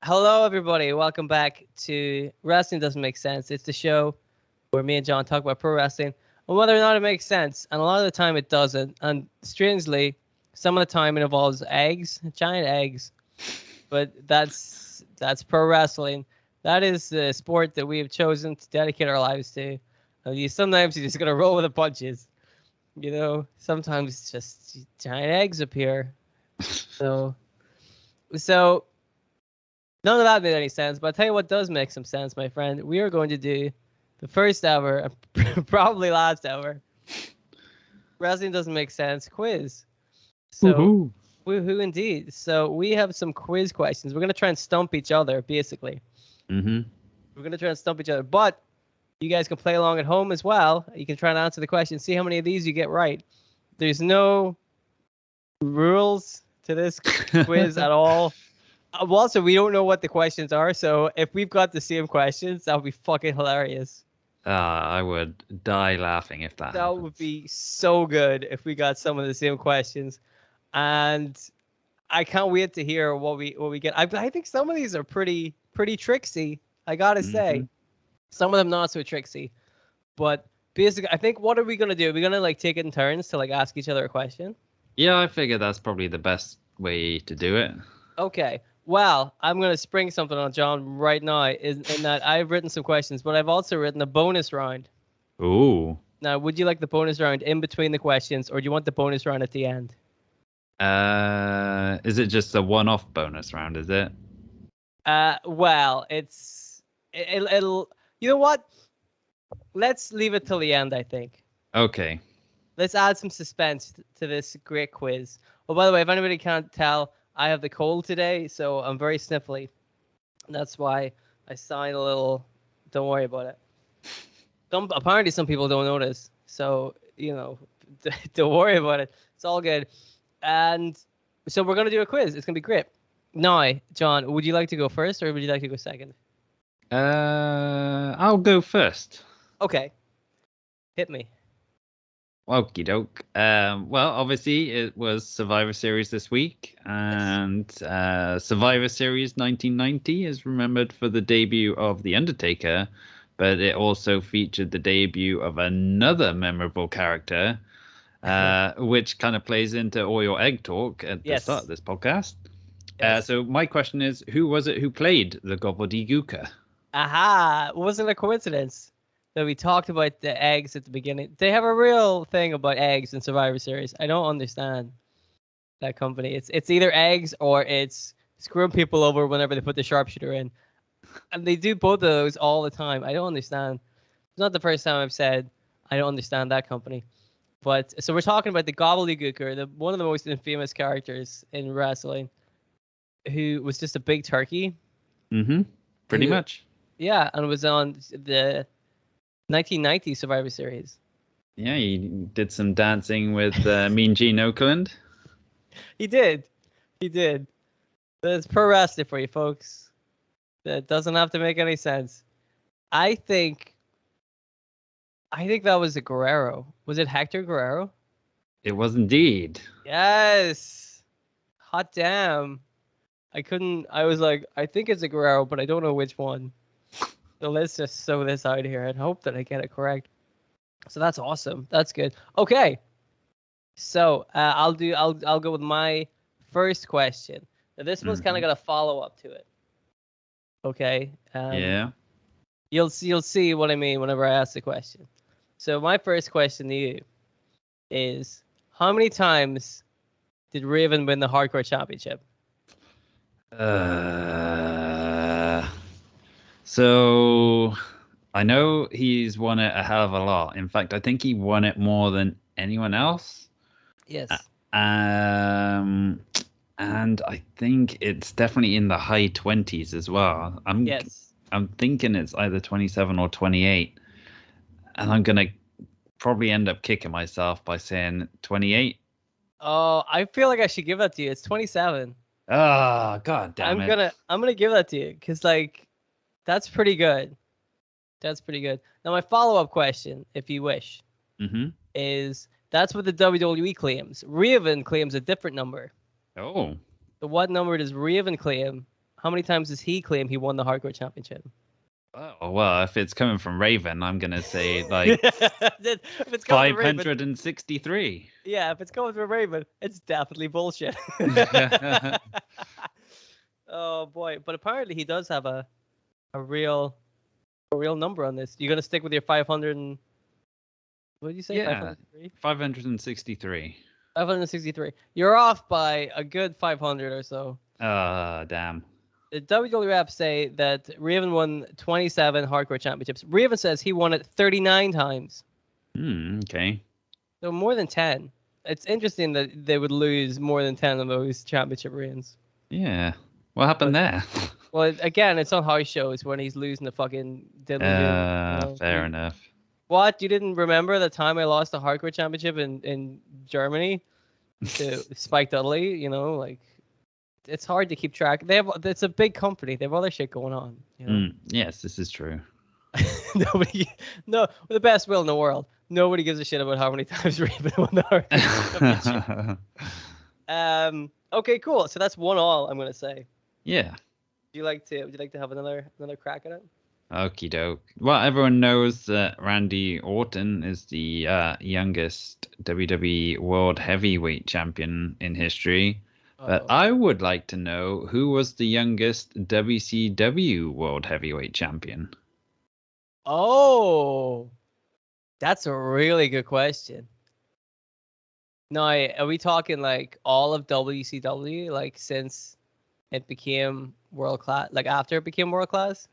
Hello, everybody. Welcome back to Wrestling Doesn't Make Sense. It's the show where me and John talk about pro wrestling and whether or not it makes sense. And a lot of the time it doesn't. And strangely, some of the time it involves eggs, giant eggs. But that's pro wrestling. That is the sport that we have chosen to dedicate our lives to. Sometimes you just got to roll with the punches. Sometimes it's just giant eggs appear. So none of that made any sense, but I'll tell you what does make some sense, my friend. We are going to do the first ever, probably last ever, Wrestling Doesn't Make Sense quiz. So, woohoo indeed. So we have some quiz questions. We're going to try and stump each other, basically. Mm-hmm. We're going to try and stump each other, but you guys can play along at home as well. You can try and answer the question, see how many of these you get right. There's no rules to this quiz at all. Also, we don't know what the questions are, so if we've got the same questions, that would be fucking hilarious. I would die laughing if that happened. Would be so good if we got some of the same questions, and I can't wait to hear what we get. I think some of these are pretty tricksy. I gotta say, some of them not so tricksy, but basically, I think what are we gonna do? Are we gonna take it in turns to ask each other a question? Yeah, I figure that's probably the best way to do it. Okay. Well, I'm going to spring something on John right now in that I've written some questions, but I've also written a bonus round. Ooh. Now, would you like the bonus round in between the questions, or do you want the bonus round at the end? Is it just a one-off bonus round, is it? Well, it'll you know what? Let's leave it till the end, I think. Okay. Let's add some suspense to this great quiz. Oh, by the way, if anybody can't tell, I have the cold today, so I'm very sniffly. That's why I sound a little. Don't worry about it. Apparently, some people don't notice, so don't worry about it. It's all good. And so we're gonna do a quiz. It's gonna be great. Now, John, would you like to go first, or would you like to go second? I'll go first. Okay. Hit me. Okie doke. Well, obviously it was Survivor Series this week, and Survivor Series 1990 is remembered for the debut of The Undertaker, but it also featured the debut of another memorable character, which kind of plays into all your egg talk at the start of this podcast. Yes. So my question is, who was it who played the gobbledygooker? Aha! It wasn't a coincidence that we talked about the eggs at the beginning. They have a real thing about eggs in Survivor Series. I don't understand that company. It's either eggs or it's screwing people over whenever they put the sharpshooter in. And they do both of those all the time. I don't understand. It's not the first time I've said I don't understand that company. But so we're talking about the gobbledygooker, one of the most infamous characters in wrestling, who was just a big turkey. Mm-hmm. Pretty much. Yeah, and was on the 1990 Survivor Series. Yeah, he did some dancing with Mean Gene Okerlund. He did. That's pro wrestling for you, folks. That doesn't have to make any sense. I think that was a Guerrero. Was it Hector Guerrero? It was indeed. Yes. Hot damn. I was like, I think it's a Guerrero, but I don't know which one. So let's just sew this out here and hope that I get it correct. So that's awesome. That's good. Okay. So I'll go with my first question. Now this one's kind of got a follow up to it. Okay. Yeah. You'll see what I mean whenever I ask the question. So my first question to you is, how many times did Raven win the Hardcore Championship? So I know he's won it a hell of a lot. In fact, I think he won it more than anyone else. Yes. And I think it's definitely in the high 20s as well. I'm thinking it's either 27 or 28. And I'm going to probably end up kicking myself by saying 28. Oh, I feel like I should give that to you. It's 27. Oh, god damn it. I'm gonna give that to you because that's pretty good. That's pretty good. Now my follow-up question, if you wish, is that's what the WWE claims. Raven claims a different number. Oh. So what number does Raven claim how many times does he claim he won the Hardcore Championship? Oh, well, if it's coming from Raven, I'm going to say like If it's coming from Raven, 563. yeah, if it's coming from Raven, it's definitely bullshit. Oh boy, but apparently he does have a real number on this. You gonna stick with your 500 and what did you say? Yeah, 503? 563. 563. You're off by a good 500 or so. Damn. The WWF say that Raven won 27 Hardcore Championships. Raven says he won it 39 times. Okay. So more than 10. It's interesting that they would lose more than 10 of those championship reigns. Yeah. What happened there? Well, again, it's on house shows when he's losing the fucking diddly. Fair enough. What? You didn't remember the time I lost the Hardcore Championship in Germany to Spike Dudley? You know, like, it's hard to keep track. It's a big company. They have other shit going on. You know? Yes, this is true. No, with the best will in the world, nobody gives a shit about how many times Raven won the Hardcore Championship. Okay, cool. So that's 1-1, I'm gonna say. Yeah. Would you like to have another crack at it? Okie doke. Well, everyone knows that Randy Orton is the youngest WWE World Heavyweight Champion in history. But I would like to know who was the youngest WCW World Heavyweight Champion. Oh, that's a really good question. Now, are we talking like all of WCW, like since it became world class, like after it became world class?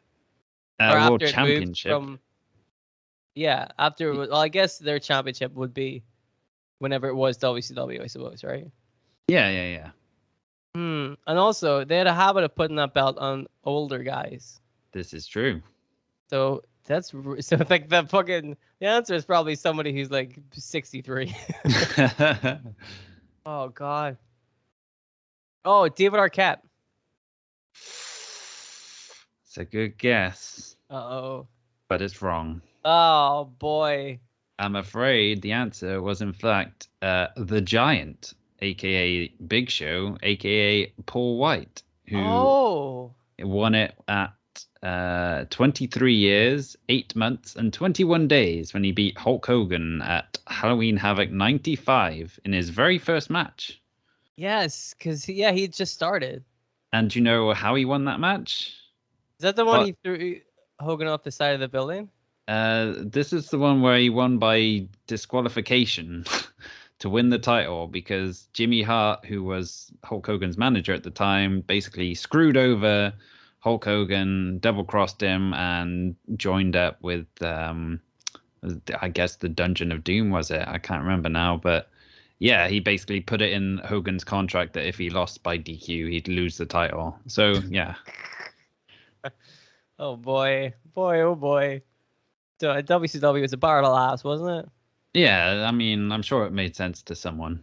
Or World after it moved Championship. After, well, I guess their championship would be whenever it was WCW, I suppose, right? Yeah. And also, they had a habit of putting that belt on older guys. This is true. So like the answer is probably somebody who's like 63. Oh God. Oh, David Arquette. It's a good guess. Uh-oh. But it's wrong. Oh boy. I'm afraid the answer was in fact the Giant, aka Big Show, aka Paul White, who won it at 23 years, 8 months, and 21 days when he beat Hulk Hogan at Halloween Havoc 95 in his very first match. Yes, because he just started. And do you know how he won that match? Is that the one he threw Hogan off the side of the building? This is the one where he won by disqualification to win the title because Jimmy Hart, who was Hulk Hogan's manager at the time, basically screwed over Hulk Hogan, double-crossed him, and joined up with, I guess, the Dungeon of Doom, was it? I can't remember now, but yeah, he basically put it in Hogan's contract that if he lost by DQ, he'd lose the title. So, yeah. Oh, boy. Oh, boy. So, WCW was a bar of laughs, wasn't it? Yeah, I mean, I'm sure it made sense to someone.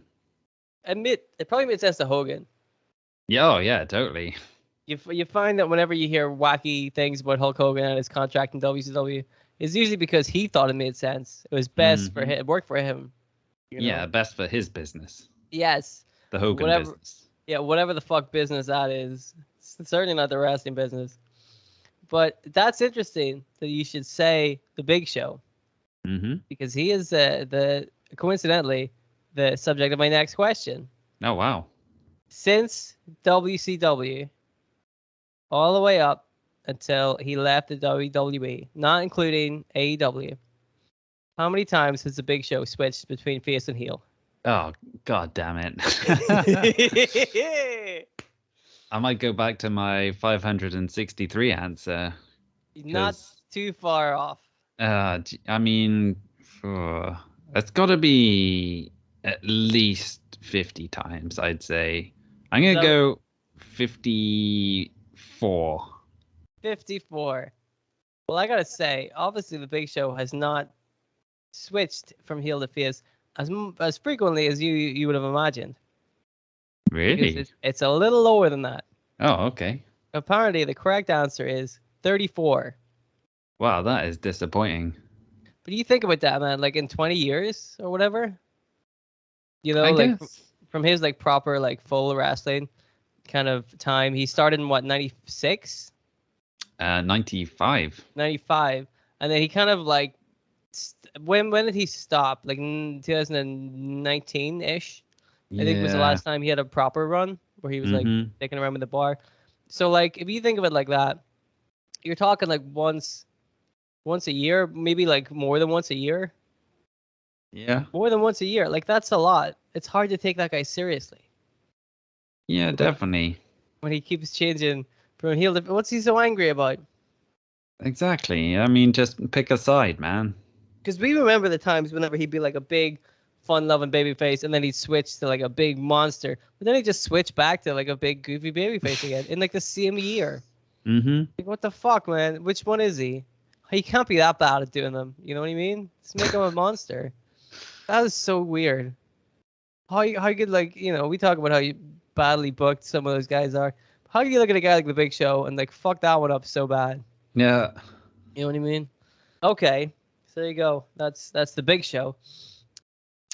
It probably made sense to Hogan. Yeah, yeah, totally. You find that whenever you hear wacky things about Hulk Hogan and his contract in WCW, it's usually because he thought it made sense. It was best for him. It worked for him. You know? Yeah, best for his business. Yes. The Hogan business. Yeah, whatever the fuck business that is. It's certainly not the wrestling business. But that's interesting that you should say the Big Show. Because he is coincidentally the subject of my next question. Oh, wow. Since WCW, all the way up until he left the WWE, not including AEW, how many times has the Big Show switched between face and heel? Oh, God damn it. I might go back to my 563 answer. Not too far off. I mean, it's got to be at least 50 times, I'd say. I'm going to go 54. 54. Well, I got to say, obviously the Big Show has not switched from heel to face as frequently as you would have imagined. Really? It's a little lower than that. Oh, okay. Apparently, the correct answer is 34. Wow, that is disappointing. But you think about that, man. Like in 20 years or whatever, you know, I like guess. from his like proper like full wrestling, kind of time. He started in what, 96? 95. 95. And then he kind of like, when did he stop? Like 2019-ish? I think was the last time he had a proper run where he was like sticking around with the bar. So like, if you think of it like that, you're talking like once a year, maybe like more than once a year. Yeah. More than once a year. Like, that's a lot. It's hard to take that guy seriously. Yeah, definitely. When he keeps changing from heel to... What's he so angry about? Exactly. I mean, just pick a side, man. Because we remember the times whenever he'd be like a big, fun-loving baby face, and then he'd switch to like a big monster. But then he'd just switch back to like a big, goofy baby face again in like the same year. Like, what the fuck, man? Which one is he? He can't be that bad at doing them. You know what I mean? Just make him a monster. That is so weird. How could, like, you know, we talk about how badly booked some of those guys are. How do you look at a guy like The Big Show and like fuck that one up so bad? Yeah. You know what I mean? Okay, so there you go. That's The Big Show.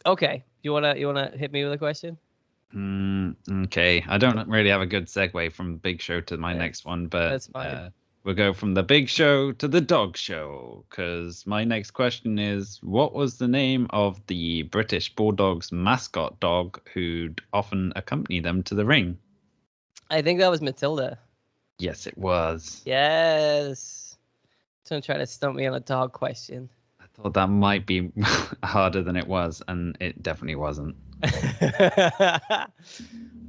Okay, you wanna hit me with a question? Okay. I don't really have a good segue from Big Show to my next one, but that's fine. We'll go from the Big Show to the Dog Show, because my next question is, what was the name of the British Bulldogs mascot dog who'd often accompany them to the ring? I think that was Matilda. Yes, it was. Yes. Don't try to stump me on a dog question. I thought that might be harder than it was, and it definitely wasn't.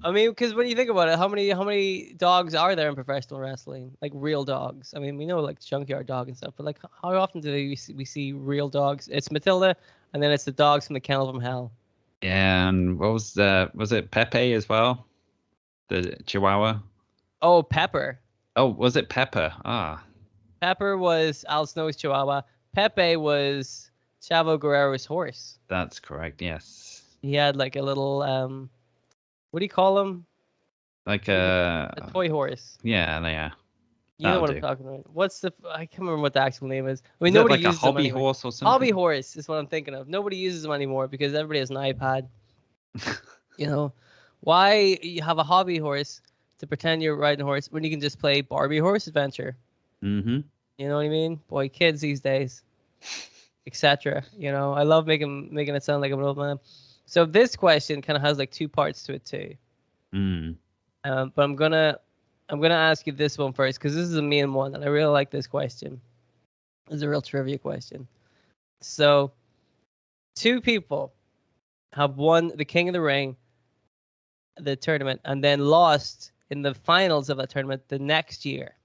I mean, because when you think about it, how many dogs are there in professional wrestling? Like real dogs. I mean, we know like Junkyard Dog and stuff, but like how often do we see real dogs? It's Matilda, and then it's the dogs from the Kennel from Hell. Yeah, and what was it Pepe as well? The Chihuahua? Oh, Pepper. Oh, was it Pepper? Ah. Pepper was Al Snow's Chihuahua. Pepe was Chavo Guerrero's horse. That's correct, yes. He had like a little what do you call him? Like a toy horse. Yeah. You know what I'm talking about. I can't remember what the actual name is. I mean, is nobody it like uses a hobby them horse or something? Hobby horse is what I'm thinking of. Nobody uses them anymore because everybody has an iPad. You know, why you have a hobby horse to pretend you're riding a horse when you can just play Barbie Horse Adventure? Mm-hmm. You know what I mean? Boy, kids these days, etc. You know, I love making it sound like I'm an old man. So this question kind of has like two parts to it too. But I'm gonna ask you this one first because this is a main one and I really like this question. It's a real trivia question. So, two people have won the King of the Ring, the tournament, and then lost in the finals of that tournament the next year.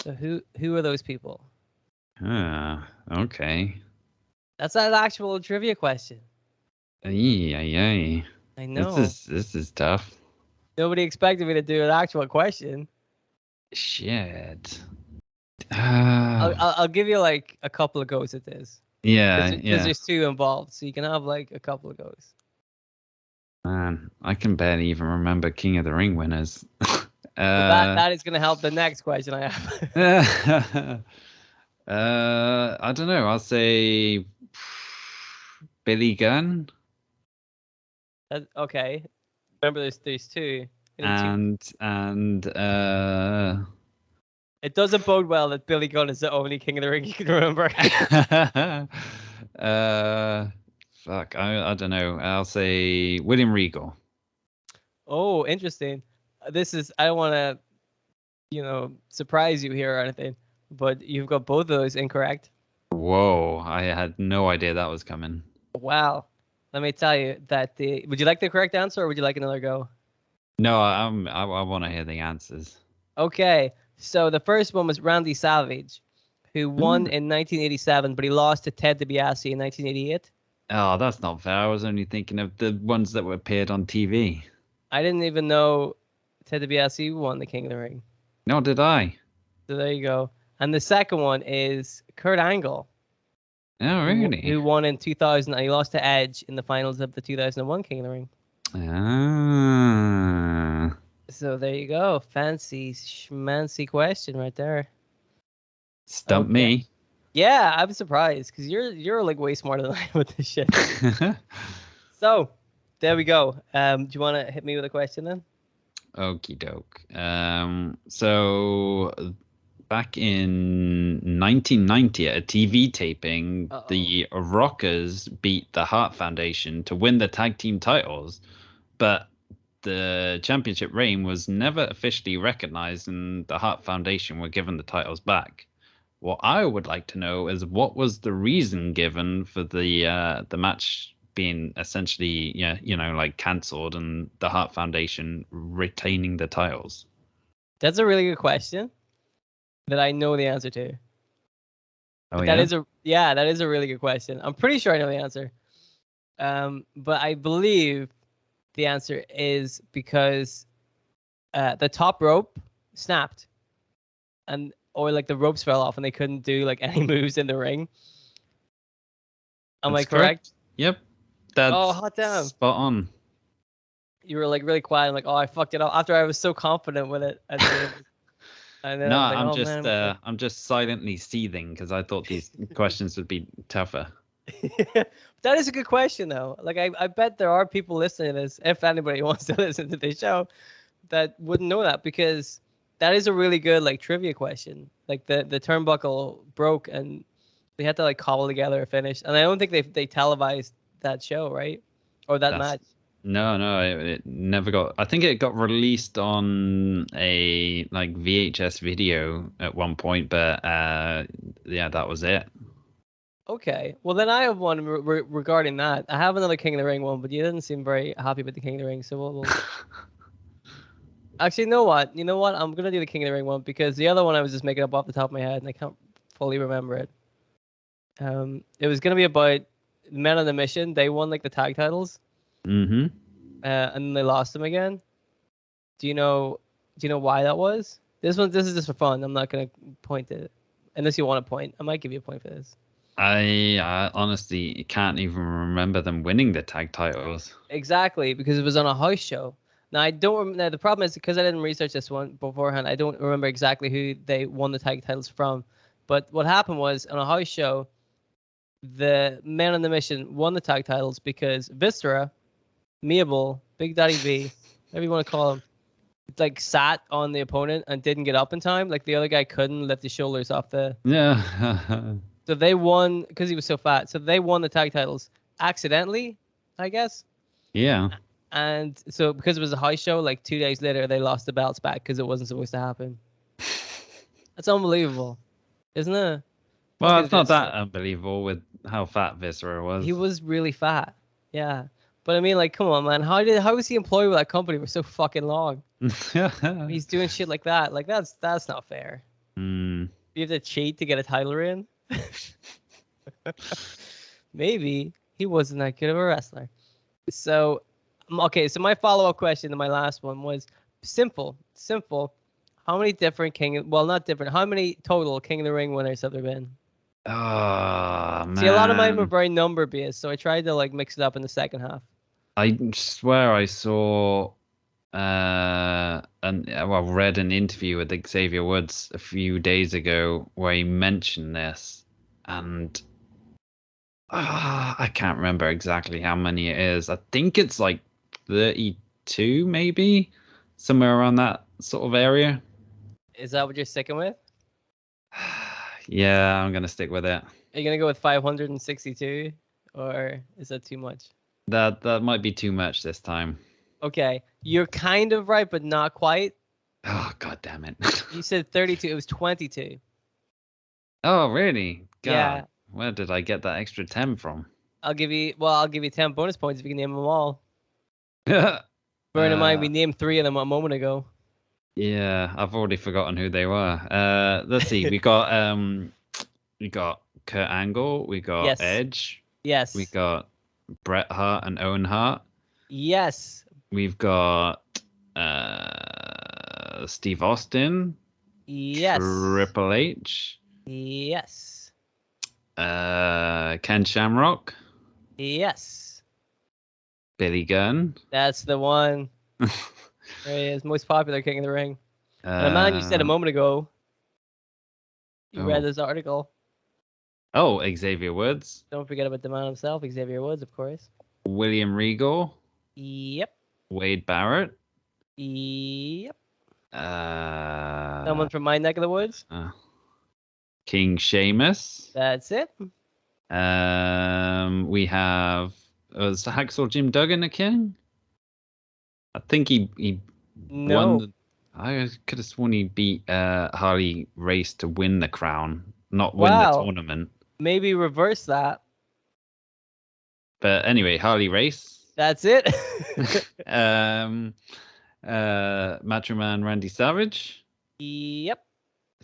So who are those people? Okay. That's an actual trivia question. Ay. I know. This is tough. Nobody expected me to do an actual question. Shit. I'll give you like a couple of goes at this. Yeah. Because there's two involved, so you can have like a couple of goes. Man, I can barely even remember King of the Ring winners. That is going to help the next question I have. I don't know. I'll say Billy Gunn. Okay. Remember, there's two. And it doesn't bode well that Billy Gunn is the only King of the Ring you can remember. Fuck, I don't know. I'll say William Regal. Oh, interesting. I don't want to, surprise you here or anything, but you've got both of those incorrect. Whoa, I had no idea that was coming. Wow. Let me tell you that would you like the correct answer or would you like another go? No, I want to hear the answers. Okay. So the first one was Randy Savage, who won in 1987, but he lost to Ted DiBiase in 1988. Oh, that's not fair. I was only thinking of the ones that were appeared on TV. I didn't even know Ted DiBiase won the King of the Ring. Nor did I. So there you go. And the second one is Kurt Angle. Oh, really? Who won in 2000, and he lost to Edge in the finals of the 2001 King of the Ring. Ah. So there you go. Fancy schmancy question right there. Stump me. Yeah, I'm surprised because you're like way smarter than I am with this shit. So there we go. Do you want to hit me with a question then? Okie doke. So back in 1990 at a TV taping, Uh-oh. the Rockers beat the Hart Foundation to win the tag team titles, but the championship reign was never officially recognized, and the Hart Foundation were given the titles back. What I would like to know is what was the reason given for the match being essentially like cancelled and the Hart Foundation retaining the titles. That's a really good question that I know the answer to. Oh, That is a really good question. I'm pretty sure I know the answer. But I believe the answer is because the top rope snapped, or like the ropes fell off and they couldn't do like any moves in the ring. Am I correct? Yep. That's hot damn. spot on. You were like really quiet, like, oh, I fucked it up after I was so confident with it. And then No, I was like, man. I'm just silently seething because I thought these questions would be tougher. That is a good question, though. Like, I bet there are people listening to this, if anybody wants to listen to this show, that wouldn't know that, because that is a really good like trivia question. Like the turnbuckle broke and they had to like cobble together a finish, and I don't think they televised that show, right? Or that match. No, it never got. I think it got released on a like VHS video at one point, but yeah, that was it. Okay, well then I have one regarding that. I have another King of the Ring one, but you didn't seem very happy with the King of the Ring, so we'll... Actually, you know what? I'm gonna do the King of the Ring one because the other one I was just making up off the top of my head and I can't fully remember it. It was gonna be about Men on the Mission. They won like the tag titles. Mm-hmm. And then they lost them again. Do you know why that was? This is just for fun. I'm not gonna point it unless you want to point. I might give you a point for this. I honestly can't even remember them winning the tag titles. Exactly, because it was on a house show. Now I don't. Now the problem is because I didn't research this one beforehand. I don't remember exactly who they won the tag titles from. But what happened was on a house show, the Men on the Mission won the tag titles because Viscera, Mabel, Big Daddy V, whatever you want to call him, like sat on the opponent and didn't get up in time. Like the other guy couldn't lift his shoulders off the. Yeah. So they won because he was so fat. So they won the tag titles accidentally, I guess. Yeah. And so because it was a high show, like 2 days later, they lost the belts back because it wasn't supposed to happen. That's unbelievable, isn't it? Well, it's not that unbelievable with how fat Viscera was. He was really fat. Yeah. But I mean, like, come on, man. How was he employed with that company for so fucking long? He's doing shit like that. Like, that's not fair. Mm. You have to cheat to get a title reign? Maybe he wasn't that good of a wrestler. So, okay. So my follow-up question to my last one was simple. How many different not different. How many total King of the Ring winners have there been? Oh, man. See, a lot of mine were very number-based, so I tried to like mix it up in the second half. I swear I saw read an interview with Xavier Woods a few days ago where he mentioned this, and I can't remember exactly how many it is. I think it's like 32, maybe somewhere around that sort of area. Is that what you're sticking with? Yeah, I'm gonna stick with it. Are you gonna go with 562, or is that too much? That might be too much this time. Okay, you're kind of right, but not quite. Oh, god damn it. You said 32. It was 22. Oh, really? God. Yeah. Where did I get that extra 10 from? I'll give you 10 bonus points if you can name them all. Bearing Bearing in mind, we named 3 of them a moment ago. Yeah, I've already forgotten who they were. Let's see. We got Kurt Angle. We got Edge. Yes. We got Bret Hart and Owen Hart. Yes. We've got Steve Austin. Yes. Triple H. Yes. Ken Shamrock. Yes. Billy Gunn. That's the one. There he is, most popular King of the Ring. And a man you said a moment ago. You read this article. Oh, Xavier Woods. Don't forget about the man himself, Xavier Woods, of course. William Regal. Yep. Wade Barrett. Yep. Uh, Someone from my neck of the woods. King Sheamus. That's it. We have was Hacksaw Jim Duggan a king? I think he No. won. I could have sworn he beat Harley Race to win the crown, not win the Wow. tournament. Maybe reverse that. But anyway, Harley Race. That's it. Macho Man Randy Savage. Yep.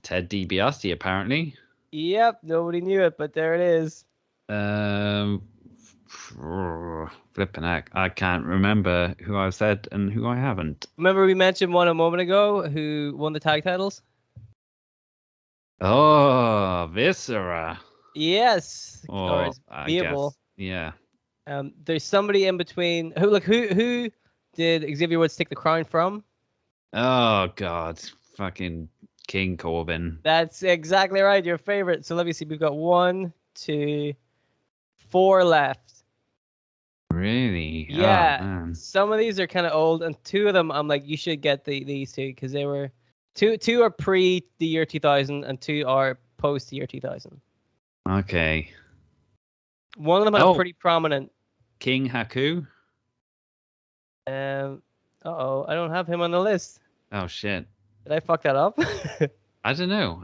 Ted DiBiase apparently. Yep. Nobody knew it, but there it is. Flipping heck, I can't remember who I've said and who I haven't. Remember we mentioned one a moment ago who won the tag titles? Oh, Viscera. Yes. Or I guess. Yeah. There's somebody in between. Who did Xavier Woods take the crown from? Oh God, fucking King Corbin. That's exactly right. Your favorite. So let me see. We've got 1, 2, 4 left. Really? Yeah. Oh, man. Some of these are kind of old, and 2 of them I'm like, you should get these 2 because they were two are pre the year 2000 and 2 are post the year 2000. Okay. One of them had a pretty prominent King Haku. I don't have him on the list. Oh shit. Did I fuck that up? I don't know.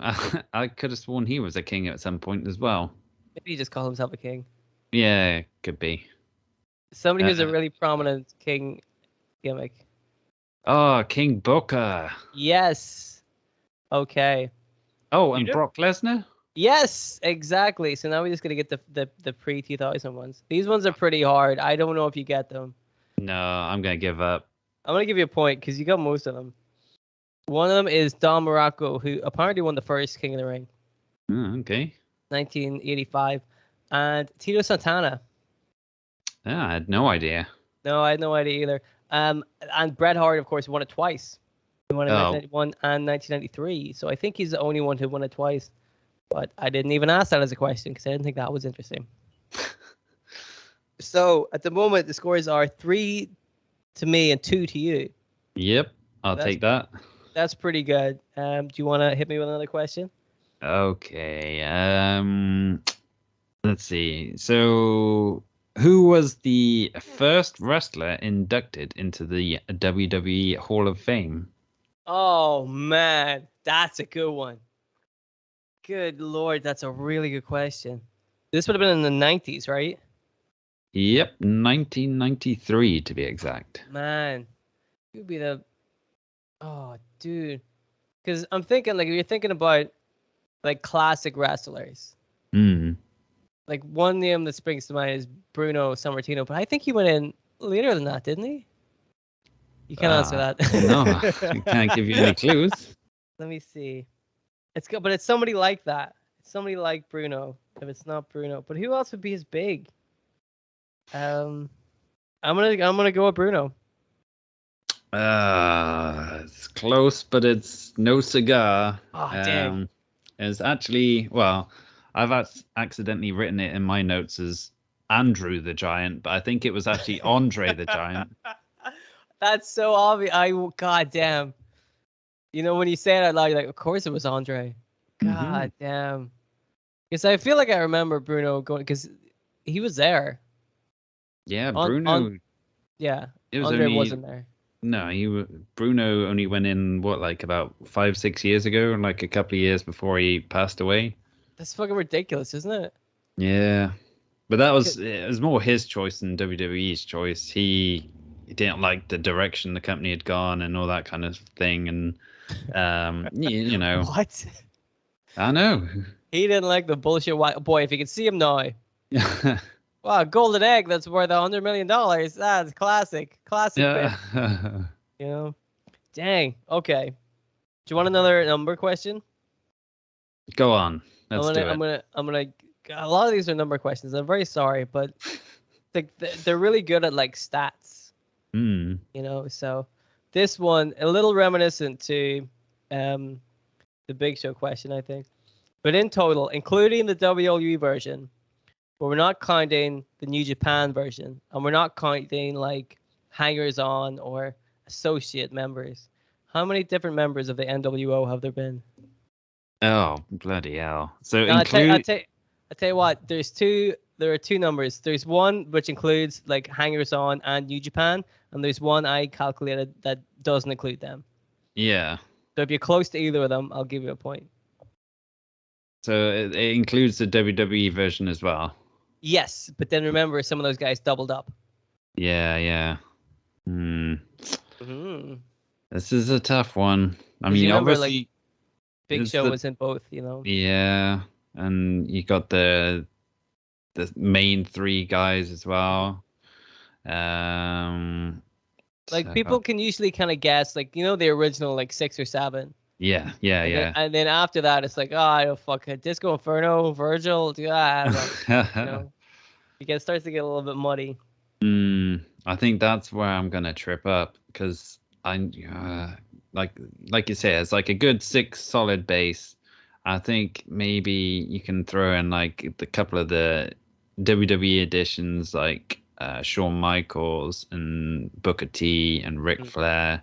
I could have sworn he was a king at some point as well. Maybe he just called himself a king. Yeah, could be. Somebody who's a really prominent king gimmick. Oh, King Booker. Yes. Okay. Oh, and Brock Lesnar? Yes, exactly. So now we just got to get the pre-2000 ones. These ones are pretty hard. I don't know if you get them. No, I'm going to give up. I'm going to give you a point because you got most of them. One of them is Don Morocco, who apparently won the first King of the Ring. Oh, okay. 1985. And Tito Santana. Yeah, I had no idea. No, I had no idea either. And Bret Hart, of course, won it twice. He won it in 1991 and 1993. So I think he's the only one who won it twice. But I didn't even ask that as a question because I didn't think that was interesting. So at the moment, the scores are 3 to me and 2 to you. Yep, I'll take that. That's pretty good. Do you want to hit me with another question? Okay. Let's see. So, who was the first wrestler inducted into the WWE Hall of Fame? Oh, man. That's a good one. Good Lord. That's a really good question. This would have been in the 90s, right? Yep, 1993 to be exact. Man. Who would be the... Oh, dude. Because I'm thinking, like, if you're thinking about, like, classic wrestlers. Like, one name that springs to mind is Bruno Sammartino, but I think he went in later than that, didn't he? You can't answer that. No, I can't give you any clues. Let me see. It's good, but it's somebody like that. It's somebody like Bruno. If it's not Bruno, but who else would be as big? I'm gonna go with Bruno. It's close, but it's no cigar. Oh, dang. It's actually, well, I've accidentally written it in my notes as Andrew the Giant, but I think it was actually Andre the Giant. That's so obvious. God damn. You know, when you say it out loud, you're like, of course it was Andre. God damn. Because I feel like I remember Bruno going, because he was there. Yeah, Bruno. Yeah, it was Andre wasn't there. No, Bruno only went in, like about 5-6 years ago, like a couple of years before he passed away. That's fucking ridiculous, isn't it? Yeah. But it was more his choice than WWE's choice. He didn't like the direction the company had gone and all that kind of thing. And, you know. What? I know. He didn't like the bullshit. Boy, if you could see him now. Wow, golden egg that's worth $100 million. That's classic. Classic bit. You know? Dang. Okay. Do you want another number question? Go on. Let's do it. I'm gonna. A lot of these are number questions. I'm very sorry, but they're really good at like stats. You know, so this one a little reminiscent to the Big Show question, I think. But in total, including the WWE version, but we're not counting the New Japan version, and we're not counting like Hangers On or associate members. How many different members of the NWO have there been? Oh, bloody hell. So No, include... I tell you what. There are two numbers. There's one which includes like Hangers On and New Japan, and there's one I calculated that doesn't include them. Yeah. So if you're close to either of them, I'll give you a point. So it includes the WWE version as well. Yes, but then remember, some of those guys doubled up. Yeah. Mm-hmm. This is a tough one. I 'Cause you mean, remember, obviously, like, Big Show was in both, you know. Yeah, and you got the main three guys as well. Like, So- people can usually kind of guess, like, you know, the original, like, 6 or 7. Yeah. And then after that, it's like, oh, I don't fuck it. Disco Inferno, Virgil, I don't know. You know, it starts to get a little bit muddy. I think that's where I'm gonna trip up because like you say, it's like a good 6 solid base. I think maybe you can throw in like the couple of the WWE editions, like Shawn Michaels and Booker T and Ric Flair.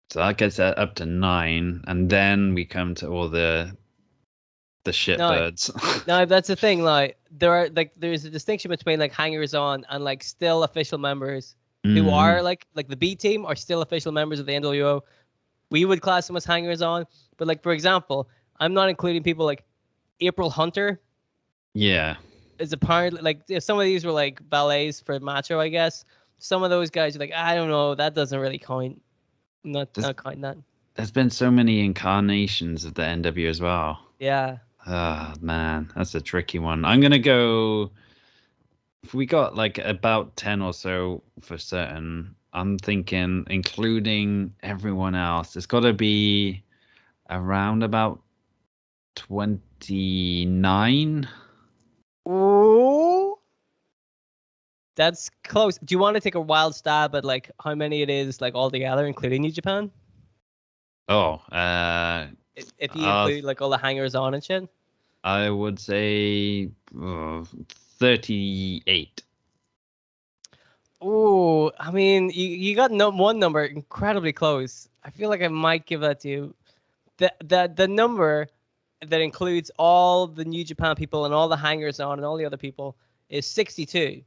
So that gets up to 9, and then we come to all the shitbirds. No, that's the thing. Like, there's a distinction between like hangers on and like still official members who are like the B team are still official members of the NWO. We would class them as hangers on, but like, for example, I'm not including people like April Hunter. Yeah. Is apparently like, if some of these were like ballets for Macho, I guess. Some of those guys are like, I don't know, that doesn't really count. Not counting that. There's been so many incarnations of the NW as well. Yeah. Oh man, that's a tricky one. I'm gonna go. If we got like about 10 or so for certain, I'm thinking including everyone else, it's got to be around about 29. Ooh. That's close. Do you want to take a wild stab at like how many it is like all together, including New Japan? Oh, if you include like all the hangers on and shit. I would say 38. Ooh, I mean, you got one number incredibly close. I feel like I might give that to you. The number that includes all the New Japan people and all the hangers on and all the other people is 62.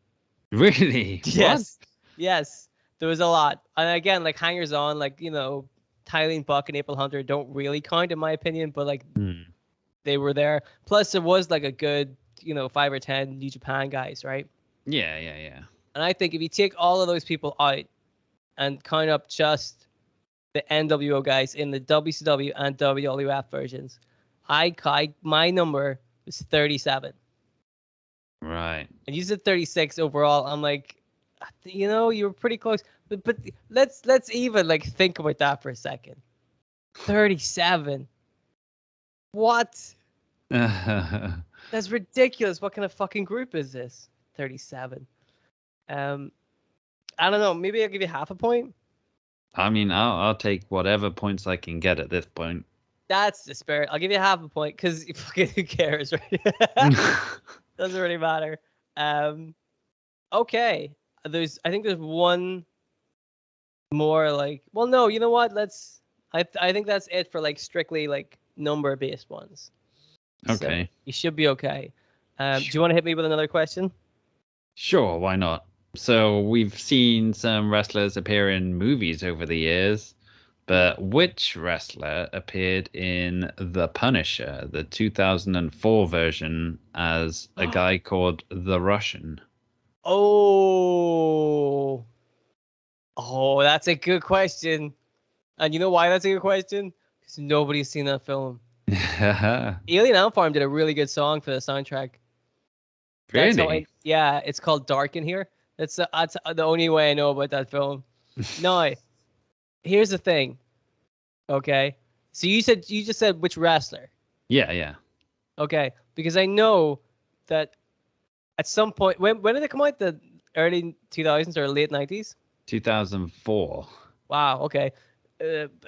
Really? Yes. What? Yes. There was a lot. And again, like hangers on, like, you know, Tylene Buck and April Hunter don't really count in my opinion, but like they were there. Plus there was like a good, you know, 5 or 10 New Japan guys, right? Yeah. And I think if you take all of those people out and count up just the NWO guys in the WCW and WWF versions, my number is 37. Right. And you said 36 overall. I'm like, you know, you were pretty close. But let's even like think about that for a second. 37. What? That's ridiculous. What kind of fucking group is this? 37. I don't know. Maybe I'll give you half a point. I mean, I'll take whatever points I can get at this point. That's the spirit. I'll give you half a point because fucking who cares, right? Doesn't really matter. Okay. I think there's one more like. Well, no. You know what? I think that's it for like strictly like number based ones. Okay. So you should be okay. Do you want to hit me with another question? Sure, why not? So we've seen some wrestlers appear in movies over the years, but which wrestler appeared in The Punisher, the 2004 version, as a guy called The Russian? Oh, that's a good question. And you know why that's a good question? Because nobody's seen that film. Alien Ant Farm did a really good song for the soundtrack. Really? Yeah, it's called Dark in Here. That's the only way I know about that film. No, here's the thing. Okay, so you just said which wrestler? Yeah. Okay, because I know that at some point, when did it come out? The early 2000s or late 90s? 2004. Wow. Okay,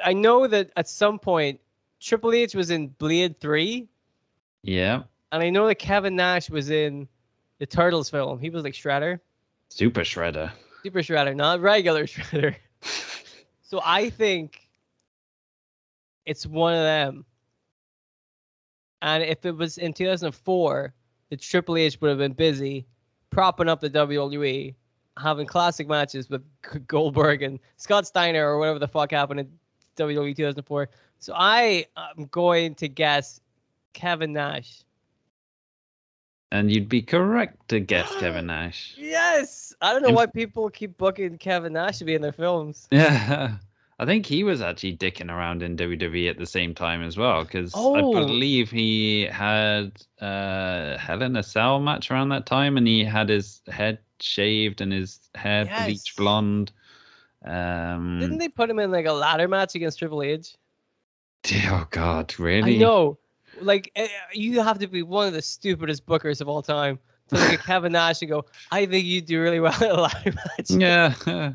I know that at some point Triple H was in Blade 3. Yeah. And I know that Kevin Nash was in the Turtles film. He was like Shredder. Super Shredder. Super Shredder, not regular Shredder. So I think it's one of them. And if it was in 2004, the Triple H would have been busy propping up the WWE, having classic matches with Goldberg and Scott Steiner or whatever the fuck happened in WWE 2004. So I am going to guess Kevin Nash. And you'd be correct to guess Kevin Nash. Yes! I don't know why people keep booking Kevin Nash to be in their films. Yeah. I think he was actually dicking around in WWE at the same time as well, because I believe he had Hell in a Cell match around that time, and he had his head shaved and his hair bleached blonde. Didn't they put him in like a ladder match against Triple H? Oh God, really? I know. Like you have to be one of the stupidest bookers of all time to look at Kevin Nash and go, "I think you do really well in a ladder match." Yeah.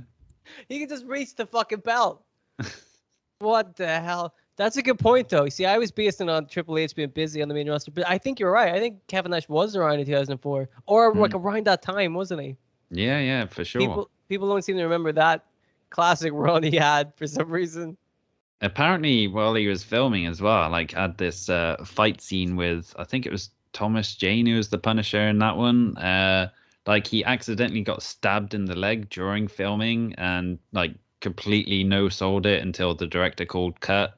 He can just reach the fucking belt. What the hell? That's a good point, though. See, I was basing on Triple H being busy on the main roster, but I think you're right. I think Kevin Nash was around in 2004, or like around that time, wasn't he? Yeah, for sure. People don't seem to remember that classic run he had for some reason. Apparently, while he was filming as well, like had this fight scene with, I think it was Thomas Jane who was the Punisher in that one. Like he accidentally got stabbed in the leg during filming and like completely no-sold it until the director called cut,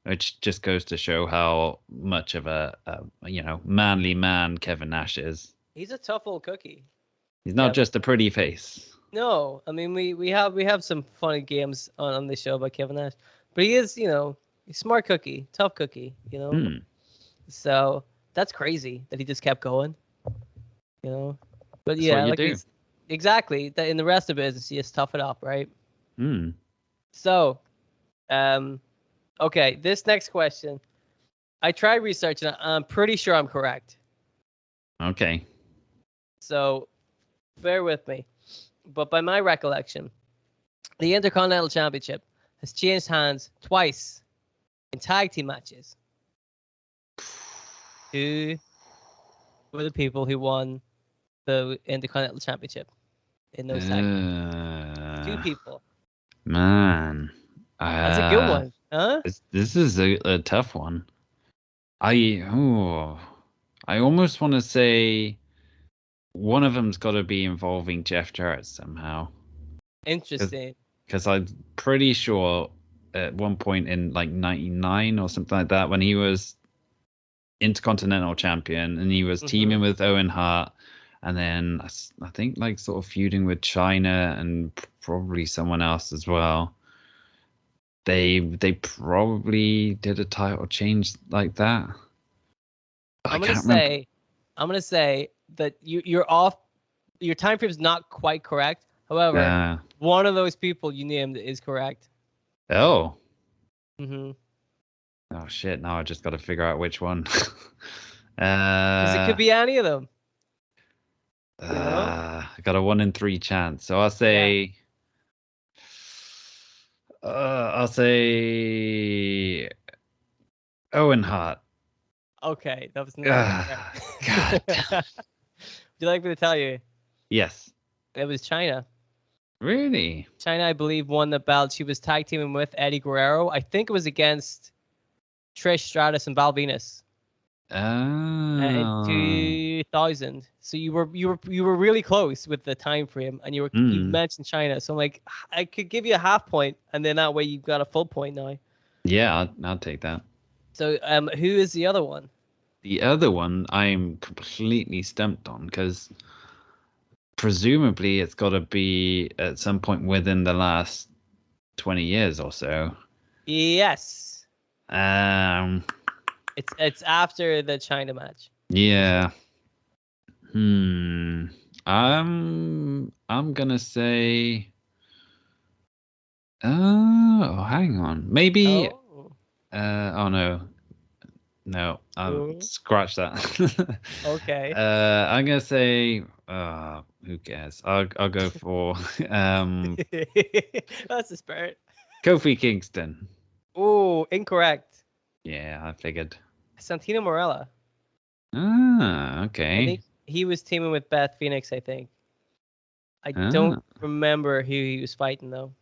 which just goes to show how much of a manly man Kevin Nash is. He's a tough old cookie. He's not just a pretty face. No, I mean we have some funny games on this show about Kevin Nash, but he is, he's a smart cookie, tough cookie, So that's crazy that he just kept going, But that's yeah, like exactly. That in the rest of the business, you just tough it up, right? Hmm. So, okay, this next question, I tried researching it. I'm pretty sure I'm correct. Okay. So, bear with me. But by my recollection, the Intercontinental Championship has changed hands twice in tag team matches. Who were the people who won the Intercontinental Championship in those tag teams? Two people. Man. That's a good one, huh? This is a tough one. I almost want to say one of them's got to be involving Jeff Jarrett somehow. Interesting. Because I'm pretty sure at one point in like 99 or something like that, when he was Intercontinental Champion and he was teaming with Owen Hart, and then I think like sort of feuding with China and probably someone else as well. They probably did a title change like that. I'm gonna say that you're off. Your time frame is not quite correct. However, one of those people you named is correct. Oh. Mm-hmm. Oh shit! Now I just got to figure out which one. Because it could be any of them. I got a 1 in 3 chance, so I'll say. I'll say Owen Hart. Okay, that was not correct. God. Would you like me to tell you? Yes. It was China. Really? China, I believe, won the belt. She was tag teaming with Eddie Guerrero. I think it was against Trish Stratus and Val Venus. In 2000. So you were really close with the time frame, and you mentioned China. So I'm like, I could give you a half point, and then that way you've got a full point now. Yeah, I'll take that. So who is the other one? The other one I'm completely stumped on, because presumably it's got to be at some point within the last 20 years or so. Yes. It's after the China match. Yeah. I'm gonna say. Oh, hang on. Maybe. Oh no. Scratch that. Okay. I'm gonna say. Who cares? I'll go for. That's the spirit. Kofi Kingston. Oh, incorrect. Yeah, I figured. Santino Marella. Okay. I think he was teaming with Beth Phoenix, I think. I don't remember who he was fighting, though.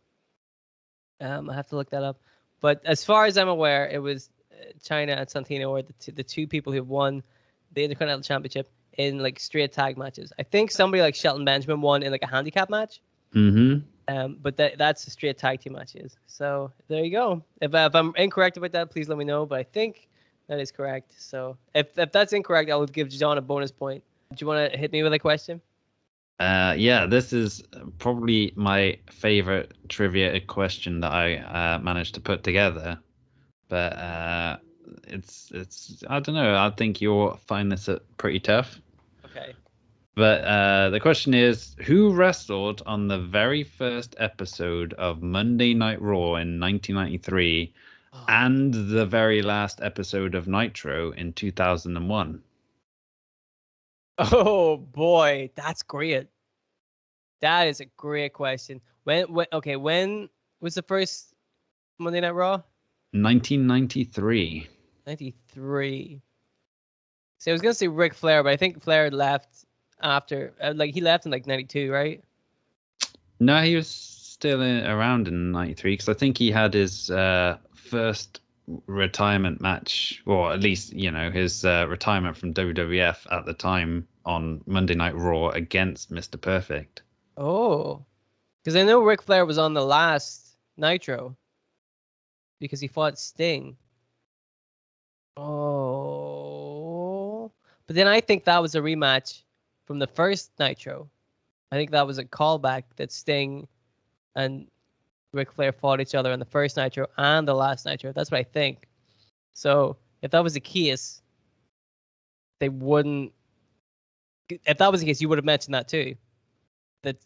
I have to look that up. But as far as I'm aware, it was China and Santino were the two people who won the Intercontinental Championship in like straight tag matches. I think somebody like Shelton Benjamin won in like a handicap match. But that's the straight tag team matches. So there you go. If I'm incorrect about that, please let me know. But I think that is correct. So if that's incorrect, I will give John a bonus point. Do you want to hit me with a question? Yeah, this is probably my favorite trivia question that I managed to put together. But it's I don't know. I think you'll find this pretty tough. Okay. But the question is, who wrestled on the very first episode of Monday Night Raw in 1993 and the very last episode of Nitro in 2001? Oh boy, that's great. That is a great question. When was the first Monday Night Raw? 1993. 93. See, I was gonna say Ric Flair, but I think Flair left after, he left in like 92, right? No, he was still around in 93 because I think he had his first retirement match, or at least, his retirement from WWF at the time on Monday Night Raw against Mr. Perfect. Oh, because I know Ric Flair was on the last Nitro because he fought Sting. Oh, but then I think that was a rematch from the first Nitro. I think that was a callback that Sting and Ric Flair fought each other in the first Nitro and the last Nitro. That's what I think. So if that was the case, they wouldn't. If that was the case, you would have mentioned that too. That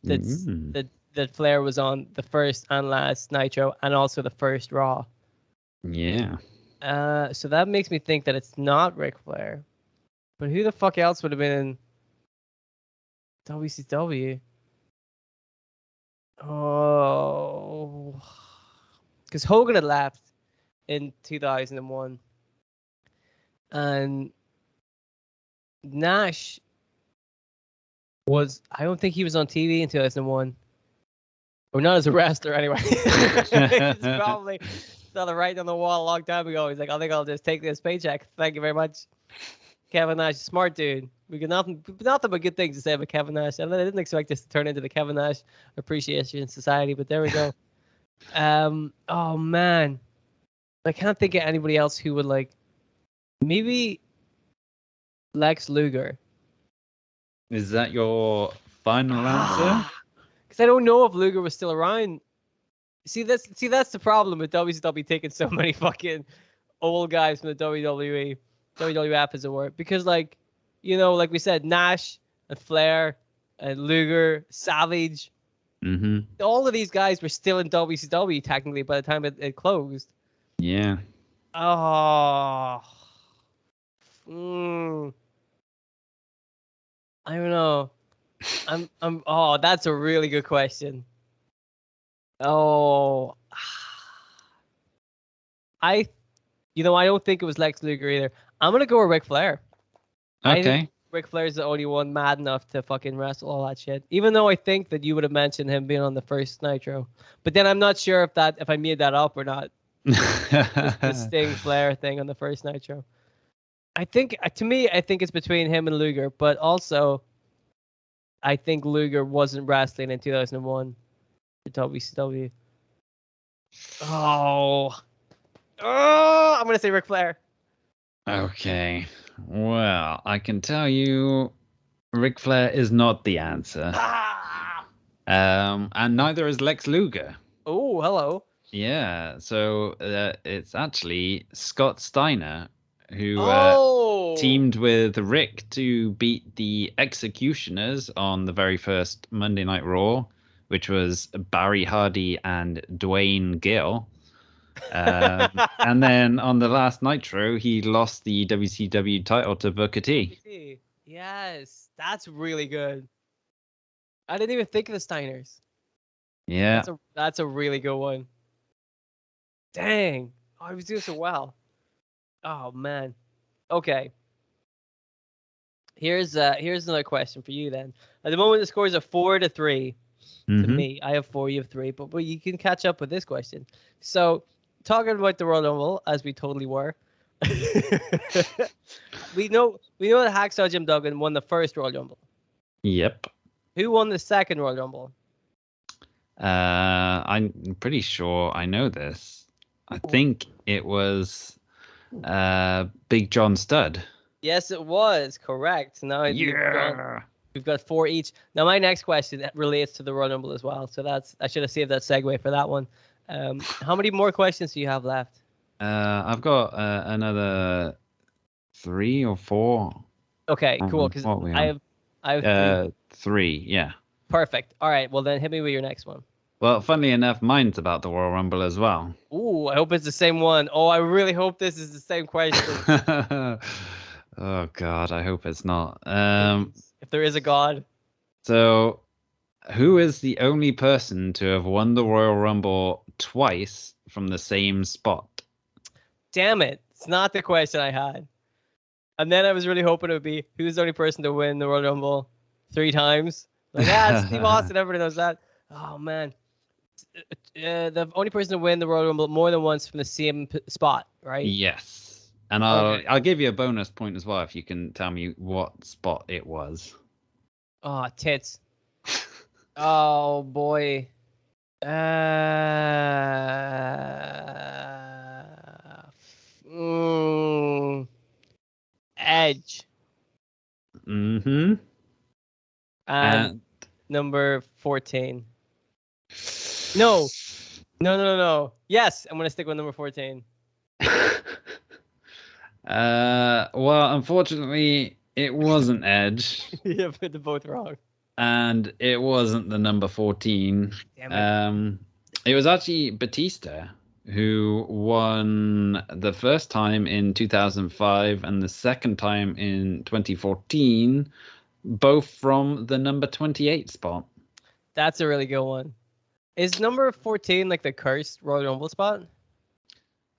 Flair was on the first and last Nitro and also the first Raw. Yeah. So that makes me think that it's not Ric Flair. But who the fuck else would have been in WCW? Oh, because Hogan had left in 2001, and Nash I don't think he was on TV in 2001, or not as a wrestler anyway. It's probably saw the writing on the wall a long time ago. He's like, I think I'll just take this paycheck. Thank you very much. Kevin Nash, smart dude. We got nothing but good things to say about Kevin Nash. I didn't expect this to turn into the Kevin Nash Appreciation Society, but there we go. Oh man, I can't think of anybody else who would maybe Lex Luger. Is that your final answer? Because I don't know if Luger was still around. See, that's the problem with WCW taking so many fucking old guys from the WWE, WWF as it were. Because like we said, Nash and Flair and Luger, Savage, all of these guys were still in WCW technically by the time it closed. Yeah. Oh. I don't know. Oh, that's a really good question. Oh. I don't think it was Lex Luger either. I'm gonna go with Ric Flair. Okay. I think Ric Flair's the only one mad enough to fucking wrestle all that shit. Even though I think that you would have mentioned him being on the first Nitro, but then I'm not sure if I made that up or not. The Sting Flair thing on the first Nitro. I think it's between him and Luger, but also I think Luger wasn't wrestling in 2001 for WCW. Oh, I'm gonna say Ric Flair. Okay. Well, I can tell you, Ric Flair is not the answer. And neither is Lex Luger. Oh, hello. Yeah. So it's actually Scott Steiner who teamed with Rick to beat the Executioners on the very first Monday Night Raw, which was Barry Hardy and Dwayne Gill. And then on the last Nitro, he lost the WCW title to Booker T. Yes, that's really good. I didn't even think of the Steiners. Yeah. That's a really good one. Dang. Oh, I was doing so well. Oh man. Okay. Here's another question for you then. At the moment, the scores are 4-3. to me. I have 4, you have 3, but you can catch up with this question. So, talking about the Royal Rumble, as we totally were, we know that Hacksaw Jim Duggan won the first Royal Rumble. Yep. Who won the second Royal Rumble? I'm pretty sure I know this. I think it was Big John Studd. Yes, it was correct. Now we've got 4 each. Now my next question relates to the Royal Rumble as well. So I should have saved that segue for that one. How many more questions do you have left? I've got another 3 or 4. Okay, cool. Because I have 3. Yeah. Perfect. All right. Well, then hit me with your next one. Well, funnily enough, mine's about the Royal Rumble as well. Ooh, I hope it's the same one. Oh, I really hope this is the same question. Oh God, I hope it's not. If there is a God. So, who is the only person to have won the Royal Rumble twice from the same spot? Damn it. It's not the question I had. And then I was really hoping it would be, who's the only person to win the Royal Rumble 3 times? Like, Steve Austin, everybody knows that. Oh, man. The only person to win the Royal Rumble more than once from the same spot, right? Yes. And I'll give you a bonus point as well if you can tell me what spot it was. Oh, tits. Oh, boy. Edge. Mm-hmm. And number 14. No. Yes, I'm going to stick with number 14. Well, unfortunately, it wasn't Edge. Yeah, but they're both wrong. And it wasn't the number 14. Damn it. It was actually Batista who won the first time in 2005 and the second time in 2014, both from the number 28 spot. That's a really good one. Is number 14 like the cursed Royal Rumble spot?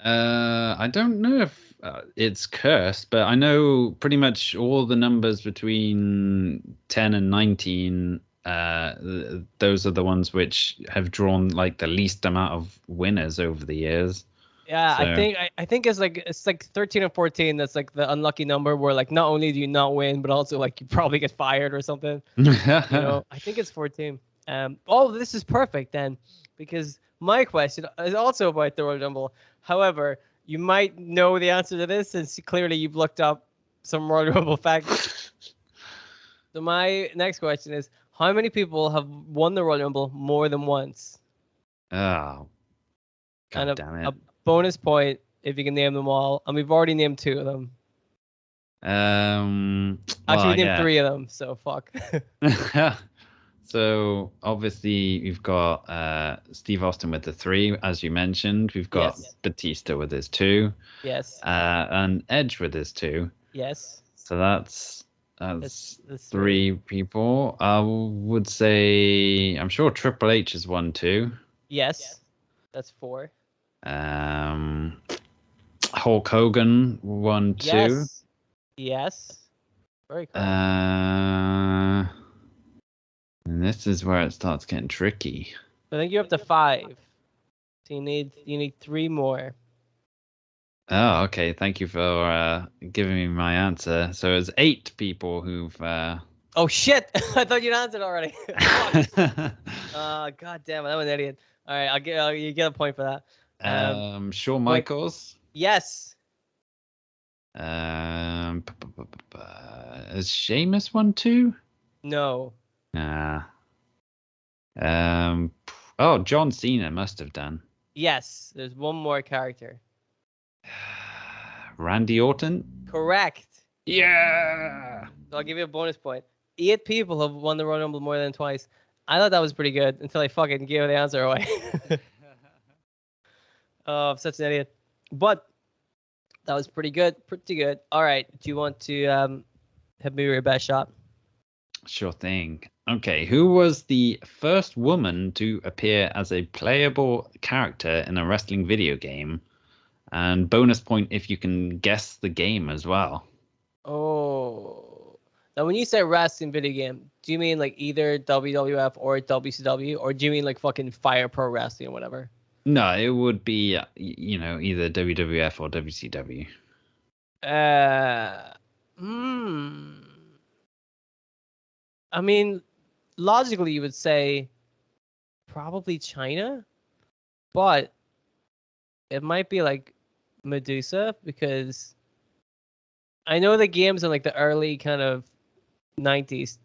I don't know if it's cursed, but I know pretty much all the numbers between 10 and 19. Those are the ones which have drawn like the least amount of winners over the years. Yeah, so. I think it's like 13 and 14. That's like the unlucky number where like not only do you not win, but also like you probably get fired or something. I think it's 14. This is perfect then, because my question is also about the Royal Rumble. However, you might know the answer to this since clearly you've looked up some Royal Rumble facts. So my next question is, how many people have won the Royal Rumble more than once? Oh, God damn it. A bonus point if you can name them all. And we've already named 2 of them. Actually, we named 3 of them, so fuck. So obviously you've got Steve Austin with the 3, as you mentioned. We've got Batista with his 2. Yes. And Edge with his 2. Yes. So that's 3 people. I would say I'm sure Triple H has won 2. Yes. That's 4. Hulk Hogan won 2. Yes. Very cool. And this is where it starts getting tricky. I think you're up to 5. So you need 3 more. Oh, okay. Thank you for giving me my answer. So it's 8 people who've. Oh shit! I thought you'd answered already. God damn it! I'm an idiot. All right, you get a point for that. Shawn Michaels. Yes. Is Sheamus won 2? No. Nah. John Cena must have done. Yes, there's one more character. Randy Orton? Correct. Yeah. So I'll give you a bonus point. 8 people have won the Royal Rumble more than twice. I thought that was pretty good until I fucking gave the answer away. Oh, I'm such an idiot. But that was pretty good. Pretty good. All right. Do you want to hit me with your best shot? Sure thing. Okay, who was the first woman to appear as a playable character in a wrestling video game? And bonus point if you can guess the game as well. Oh, Now, when you say wrestling video game, do you mean like either WWF or WCW, or do you mean like fucking Fire Pro Wrestling or whatever? No, it would be either WWF or WCW. Uh, hmm. I mean, logically, you would say probably China, but it might be like Medusa, because I know the games in like the early kind of 90s,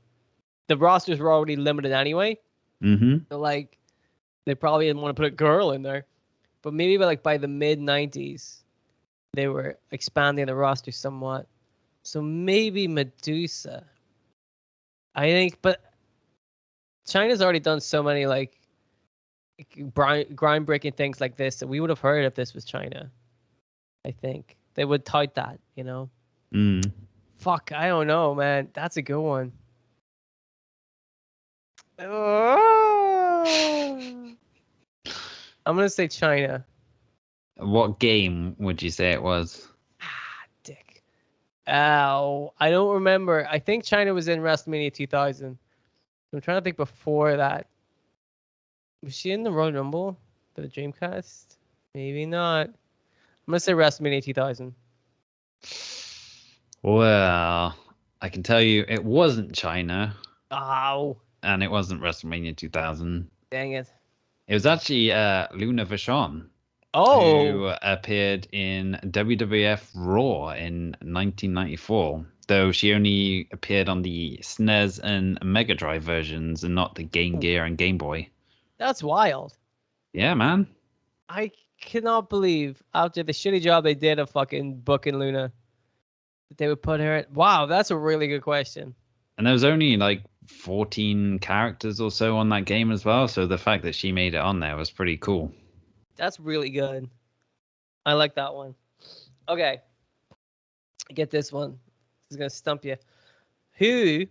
the rosters were already limited anyway. Mm-hmm. So like they probably didn't want to put a girl in there. But maybe by the mid 90s, they were expanding the roster somewhat. So maybe Medusa. I think, but China's already done so many like groundbreaking things like this that we would have heard if this was China. I think they would tout that, you know. Mm. Fuck, I don't know, man. That's a good one. Oh. I'm gonna say China. What game would you say it was? Ah, dick. Ow. I don't remember. I think China was in WrestleMania 2000. I'm trying to think before that. Was she in the Royal Rumble for the Dreamcast? Maybe not. I'm gonna say WrestleMania 2000. Well, I can tell you it wasn't China, Ow. and it wasn't WrestleMania 2000. Dang it. It was actually Luna Vachon, who Oh. appeared in WWF Raw in 1994, though she only appeared on the SNES and Mega Drive versions and not the Game Gear and Game Boy. That's wild. Yeah, man. I cannot believe after the shitty job they did of fucking booking Luna, that they would put her in. Wow, that's a really good question. And there was only like 14 characters or so on that game as well, so the fact that she made it on there was pretty cool. That's really good. I like that one. Okay. Get this one. This is going to stump you. Who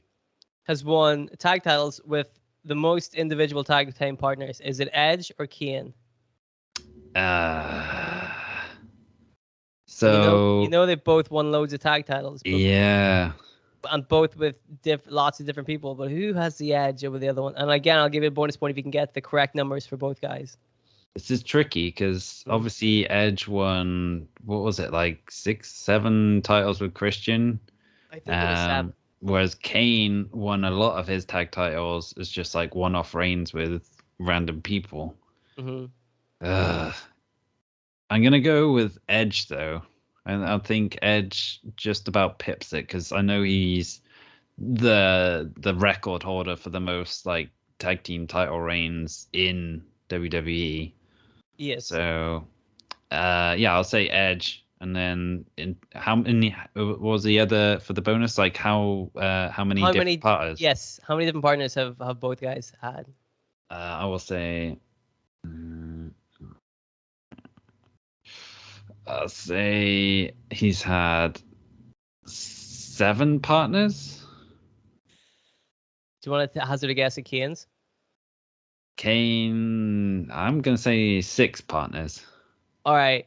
has won tag titles with the most individual tag team partners? Is it Edge or Kane? So you know they both won loads of tag titles. Yeah. And both with lots of different people. But who has the edge over the other one? And again, I'll give you a bonus point if you can get the correct numbers for both guys. This is tricky because obviously Edge won, what was it, like 6, 7 titles with Christian? I think it was 7. Whereas Kane won a lot of his tag titles as just like one-off reigns with random people. Mm-hmm. I'm going to go with Edge, though. And I think Edge just about pips it because I know he's the record holder for the most like tag team title reigns in WWE. Yes. So, yeah, I'll say Edge, and then how many what was the other for the bonus? Like how many different partners? Yes, how many different partners have both guys had? I will say. I'll say he's had 7 partners. Do you want to hazard a guess at Kane's? Kane, I'm gonna say 6 partners. All right,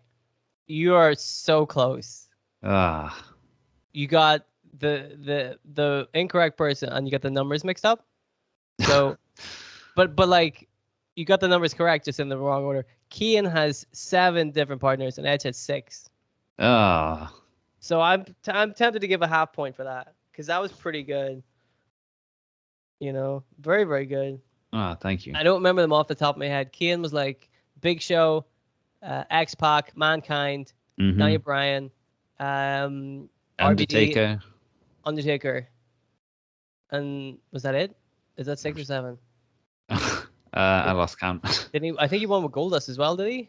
you are so close. You got the incorrect person, and you got the numbers mixed up. So, but like, you got the numbers correct, just in the wrong order. Keane has 7 different partners, and Edge has 6. So I'm tempted to give a half point for that because that was pretty good. You know, very, very good. Thank you. I don't remember them off the top of my head. Keane was like Big Show, X-Pac, Mankind, Daniel Bryan, Undertaker. RVD, Undertaker. And was that it? Is that 6 or 7? I lost count. Didn't he? I think he won with Goldust as well, did he?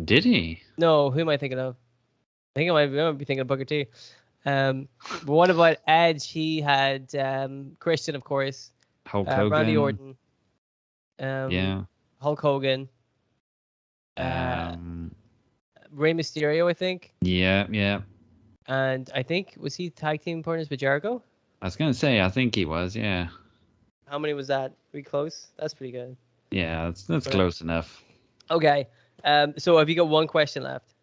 Did he? No, who am I thinking of? I think I might be thinking of Booker T. But what about Edge? He had Christian, of course. Hulk Hogan. Randy Orton. Yeah. Hulk Hogan. Rey Mysterio, I think. Yeah. And I think, was he tag team partners with Jericho? I was gonna say, I think he was. Yeah. How many was that? Pretty close. That's pretty good. Yeah, that's close enough. Okay. So have you got one question left?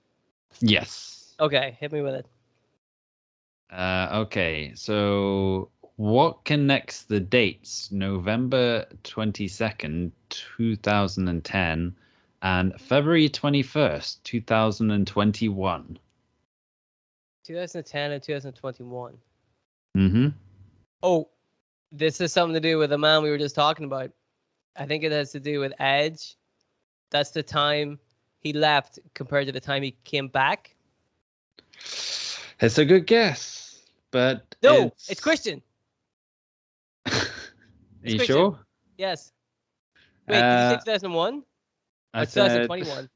Yes. Okay, hit me with it. Okay, so what connects the dates November 22nd, 2010 and February 21st, 2021? 2010 and 2021. Mm-hmm. Oh, this is something to do with the man we were just talking about. I think it has to do with Edge. That's the time he left compared to the time he came back. It's a good guess, but No, it's Christian. Are It's you Christian. sure? Yes. Wait, did you say Uh, 2001 I or said 2021?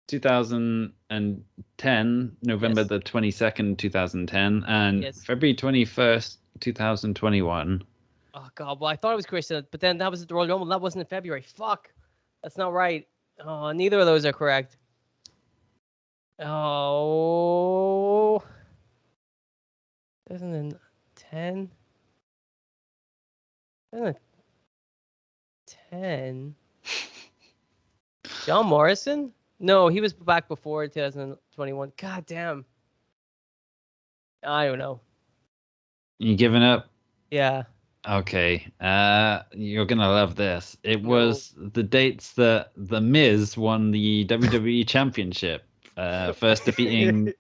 2010, November Yes. the 22nd, 2010, and Yes. February 21st, 2021. Oh God, well I thought it was Christian, but then that was at the Royal Rumble. That wasn't in February. Fuck, that's not right. Oh, neither of those are correct. Oh, 2010. 2010. John Morrison? No, he was back before 2021. God damn. I don't know. You giving up? Yeah. Okay. You're gonna love this. It No. was the dates that The Miz won the WWE Championship, first defeating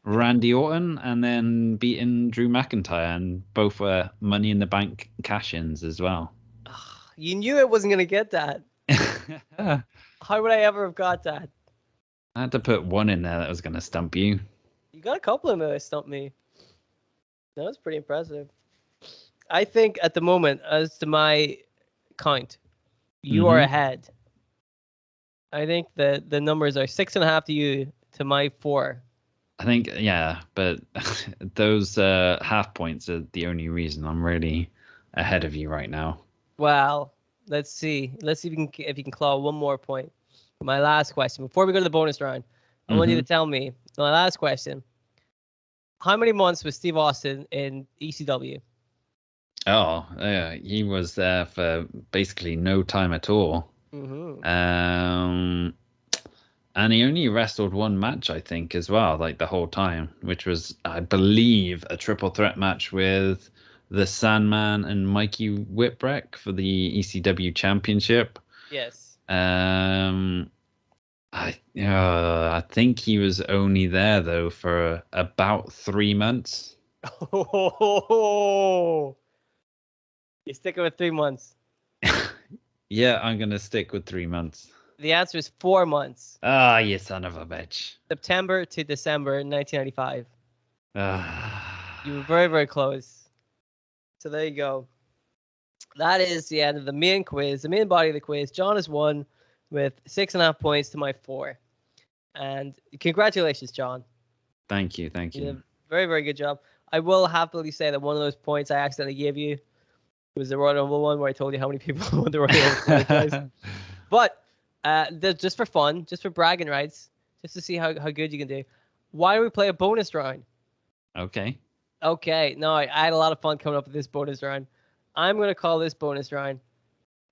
Randy Orton and then beating Drew McIntyre, and both were Money in the Bank cash-ins as well. You knew I wasn't gonna get that. I How would I ever have got that? had to put one in there that was gonna stump you. You got a couple of them that stumped me. That was pretty impressive. I think at the moment, as to my count, you are Mm-hmm. ahead. I think the numbers are 6.5 to you to my 4. I think, yeah, but those half points are the only reason I'm really ahead of you right now. Well, let's see. Let's see if you can claw one more point. My last question before we go to the bonus round. I want you to Mm-hmm. tell me my last question. How many months was Steve Austin in ECW? Oh, yeah, he was there for basically no time at all. Mm-hmm. Um, and he only wrestled one match, I think, as well, like the whole time, which was, I believe, a triple threat match with the Sandman and Mikey Whipwreck for the ECW Championship. Yes. I think he was only there though for about 3 months. Oh, you're sticking with 3 months. Yeah, I'm gonna stick with 3 months. The answer is 4 months. Ah, you son of a bitch. September to December 1995. Ah. You were very, very close. So there you go. That is the end of the main quiz, the main body of the quiz. John has won with 6.5 points to my 4. And congratulations, John. Thank you, You thank did you. a very, very good job. I will happily say that one of those points I accidentally gave you was the Royal Rumble one where I told you how many people won the Royal Rumble franchise. But just for fun, just for bragging rights, just to see how good you can do, why don't we play a bonus round? Okay. Okay, no, I had a lot of fun coming up with this bonus round. I'm going to call this bonus round,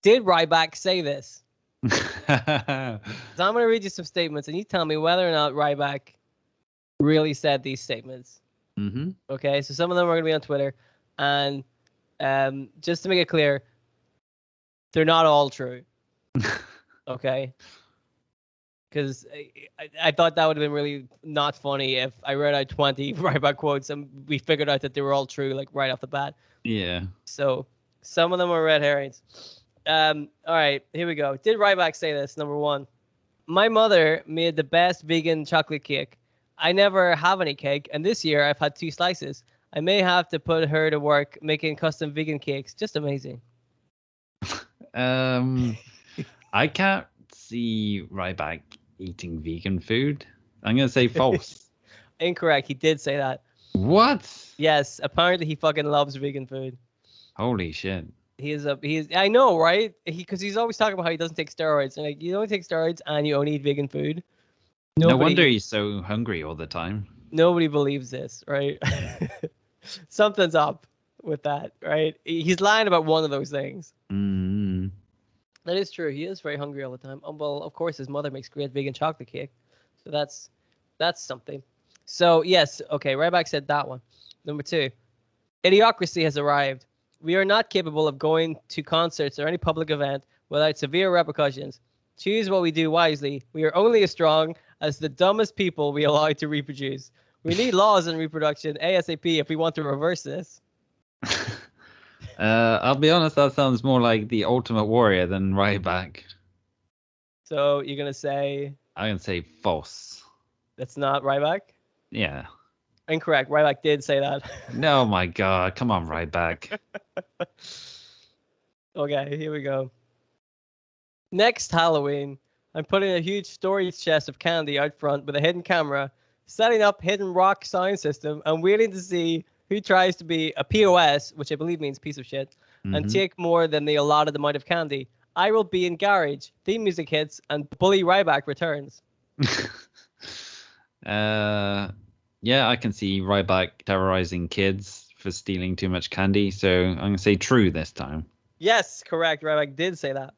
Did Ryback Say This? So I'm going to read you some statements, and you tell me whether or not Ryback really said these statements. Mm-hmm. Okay, so some of them are going to be on Twitter, and just to make it clear, they're not all true. Okay, because I thought that would have been really not funny if I read out 20 Ryback quotes and we figured out that they were all true, like right off the bat. Yeah. So some of them are red herrings. All right, here we go. Did Ryback say this? Number 1. My mother made the best vegan chocolate cake. I never have any cake, and this year I've had 2 slices. I may have to put her to work making custom vegan cakes. Just amazing. I can't see Ryback eating vegan food. I'm gonna say false. Incorrect. He did say that. What? Yes, apparently he fucking loves vegan food. Holy shit. I know, right? Because he's always talking about how he doesn't take steroids. And like, you don't take steroids and you only eat vegan food. No wonder he's so hungry all the time. Nobody believes this, right? Something's up with that, right? He's lying about one of those things. Mm. That is true. He is very hungry all the time. Well, of course, his mother makes great vegan chocolate cake, so that's something. So yes, okay. Ryback said that one. Number 2, idiocracy has arrived. We are not capable of going to concerts or any public event without severe repercussions. Choose what we do wisely. We are only as strong as the dumbest people we allow to reproduce. We need laws on reproduction ASAP if we want to reverse this. I'll be honest, that sounds more like the Ultimate Warrior than Ryback. So you're going to say I'm going to say false. that's not Ryback? Yeah. Incorrect. Ryback did say that. No, my God. Come on, Ryback. Okay, here we go. Next Halloween, I'm putting a huge storage chest of candy out front with a hidden camera, setting up hidden rock sound system, and waiting to see who tries to be a POS, which I believe means piece of shit, and take more than the allotted amount of candy. I will be in garage, theme music hits, and Bully Ryback returns. Yeah, I can see Ryback terrorizing kids for stealing too much candy, so I'm going to say true this time. Yes, correct. Ryback did say that.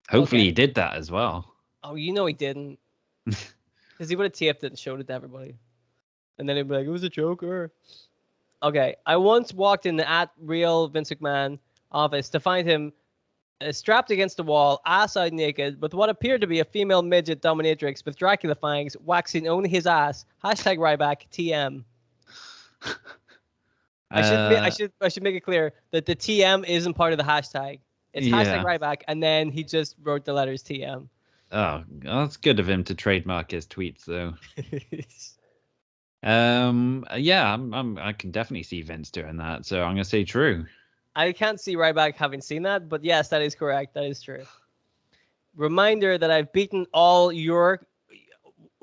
Hopefully he did that as well. Oh, you know he didn't. Because he would have taped it and showed it to everybody. And then he'd be like, it was a joker. Okay, I once walked in the @real Vince McMahon office to find him strapped against the wall, ass out naked, with what appeared to be a female midget dominatrix with Dracula fangs, waxing only his ass. Hashtag Ryback TM. I should make it clear that the TM isn't part of the hashtag. It's hashtag Ryback, and then he just wrote the letters TM. Oh, that's good of him to trademark his tweets, though. Yeah, I can definitely see Vince doing that, so I'm gonna say true. I can't see Ryback having seen that, but yes, that is correct. That is true. Reminder that I've beaten all your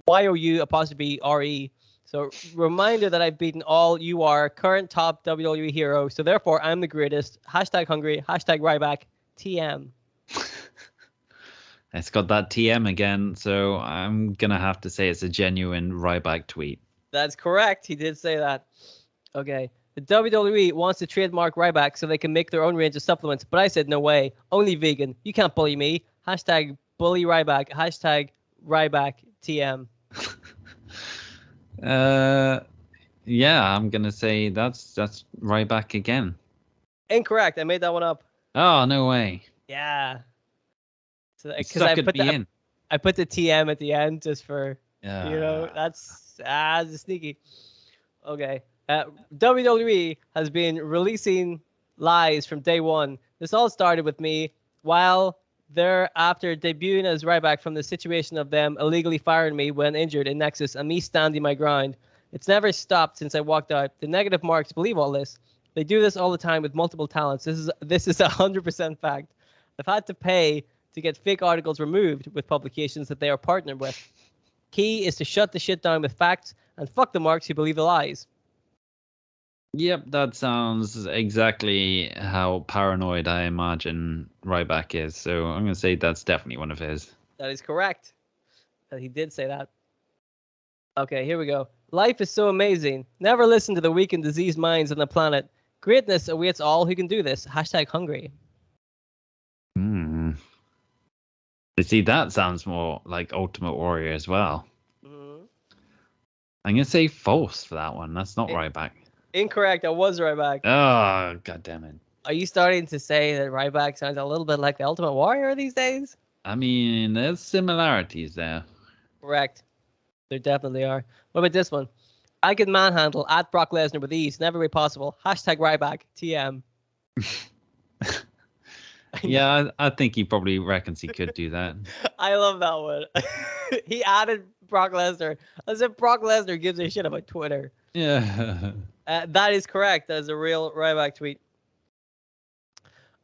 YOU_RE. So reminder that I've beaten all you are current top WWE hero. So therefore, I'm the greatest. Hashtag hungry. Hashtag Ryback. TM. It's got that TM again, so I'm gonna have to say it's a genuine Ryback tweet. That's correct. He did say that. Okay. The WWE wants to trademark Ryback so they can make their own range of supplements, but I said no way. Only vegan. You can't bully me. Hashtag bully Ryback. Hashtag Ryback TM. Yeah, I'm gonna say that's Ryback again. Incorrect. I made that one up. Oh, no way. Yeah. So because I put the TM at the end just for that's sneaky. Okay. WWE has been releasing lies from day one. This all started with me while they're after debuting as Ryback from the situation of them illegally firing me when injured in Nexus and me standing my ground. It's never stopped since I walked out. The negative marks believe all this. They do this all the time with multiple talents. This is 100% fact. I've had to pay to get fake articles removed with publications that they are partnered with. Key is to shut the shit down with facts and fuck the marks who believe the lies. Yep, that sounds exactly how paranoid I imagine Ryback is. So I'm going to say that's definitely one of his. That is correct. He did say that. Okay, here we go. Life is so amazing. Never listen to the weak and diseased minds on the planet. Greatness awaits all who can do this. Hashtag hungry. You see, that sounds more like Ultimate Warrior as well. Mm-hmm. I'm going to say false for that one. That's not Ryback. Incorrect. I was Ryback. Oh, God damn it. Are you starting to say that Ryback sounds a little bit like the Ultimate Warrior these days? I mean, there's similarities there. Correct. There definitely are. What about this one? I can manhandle at Brock Lesnar with ease. Never be possible. Hashtag Ryback. TM. Yeah, I think he probably reckons he could do that. I love that one. He added Brock Lesnar as if Brock Lesnar gives a shit about Twitter. Yeah. That is correct. That is a real Ryback tweet.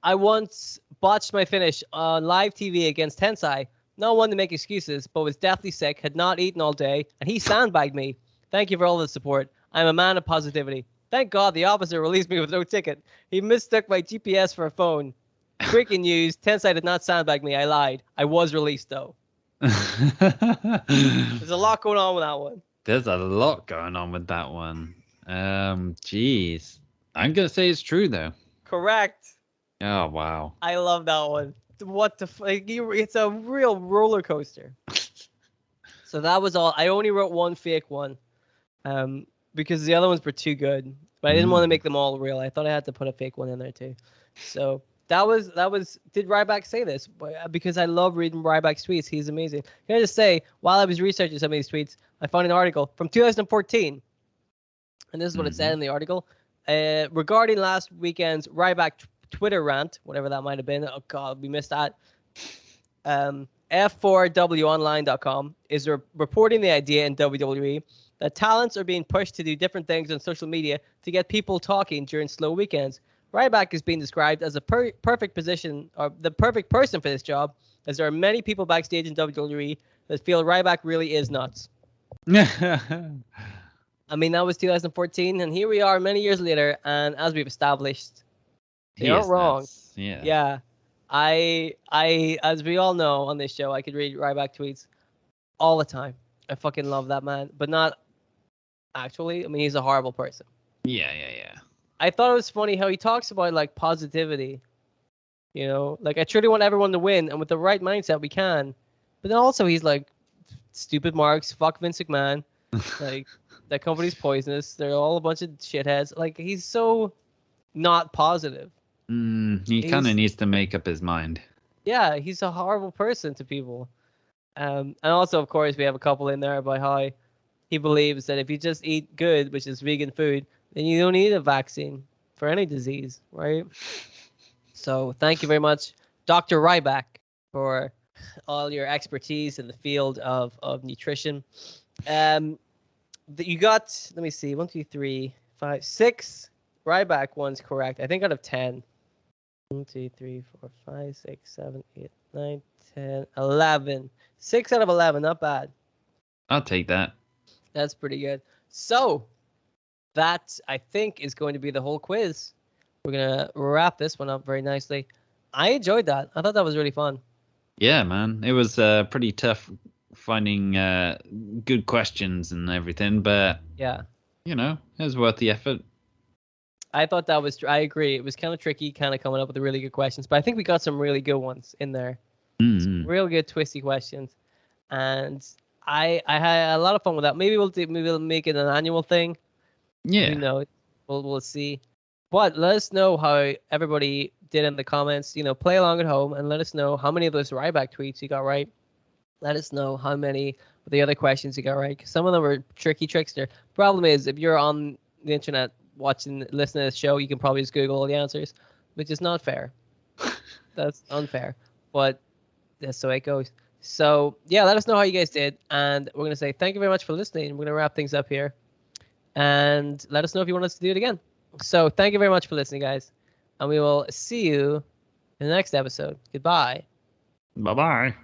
I once botched my finish on live TV against Tensai. Not one to make excuses, but was deathly sick, had not eaten all day, and he sandbagged me. Thank you for all the support. I'm a man of positivity. Thank God the officer released me with no ticket. He mistook my GPS for a phone. Breaking news, Tensai did not sandbag me. I lied. I was released, though. There's a lot going on with that one. There's a lot going on with that one. Jeez. I'm going to say it's true, though. Correct. Oh, wow. I love that one. What the it's a real roller coaster. So that was all. I only wrote one fake one. because the other ones were too good. But I didn't want to make them all real. I thought I had to put a fake one in there too. So that was. Did Ryback say this? Because I love reading Ryback's tweets. He's amazing. Can I just say, while I was researching some of these tweets, I found an article from 2014, and this is what it said in the article regarding last weekend's Ryback Twitter rant, whatever that might have been. Oh God, we missed that. F4WOnline.com is reporting the idea in WWE that talents are being pushed to do different things on social media to get people talking during slow weekends. Ryback is being described as a perfect position, or the perfect person for this job, as there are many people backstage in WWE that feel Ryback really is nuts. I mean, that was 2014, and here we are many years later, and as we've established, they aren't wrong. Nuts. Yeah. Yeah. I, as we all know on this show, I could read Ryback tweets all the time. I fucking love that man, but not actually. I mean, he's a horrible person. Yeah. I thought it was funny how he talks about like positivity. You know, like I truly want everyone to win, and with the right mindset, we can. But then also he's like, stupid marks, fuck Vince McMahon, like that company's poisonous. They're all a bunch of shitheads. Like he's so not positive. He kind of needs to make up his mind. Yeah, he's a horrible person to people. And also, of course, we have a couple in there about how he believes that if you just eat good, which is vegan food, then you don't need a vaccine for any disease, right? So thank you very much, Dr. Ryback, for all your expertise in the field of nutrition. You got, let me see, 1, 2, 3, 5, 6 Ryback ones correct. I think out of 10. 1, 2, 3, 4, 5, 6, 7, 8, 9, 10, 11. 6 out of 11, not bad. I'll take that. That's pretty good. So that, I think, is going to be the whole quiz. We're going to wrap this one up very nicely. I enjoyed that. I thought that was really fun. Yeah, man. It was pretty tough finding good questions and everything, but yeah, you know, it was worth the effort. I thought that was, I agree. It was kind of tricky, kind of coming up with the really good questions, but I think we got some really good ones in there. Some real good twisty questions. And I had a lot of fun with that. Maybe we'll make it an annual thing. Yeah. Who knows? We'll see. But let us know how everybody did in the comments. You know, play along at home and let us know how many of those Ryback tweets you got right. Let us know how many of the other questions you got right. 'Cause some of them were tricky trickster. Problem is, if you're on the internet listening to this show, you can probably just Google all the answers, which is not fair. That's unfair. But that's the way it goes. So, yeah, let us know how you guys did. And we're going to say thank you very much for listening. We're going to wrap things up here. And let us know if you want us to do it again. So, thank you very much for listening, guys. And we will see you in the next episode. Goodbye. Bye-bye.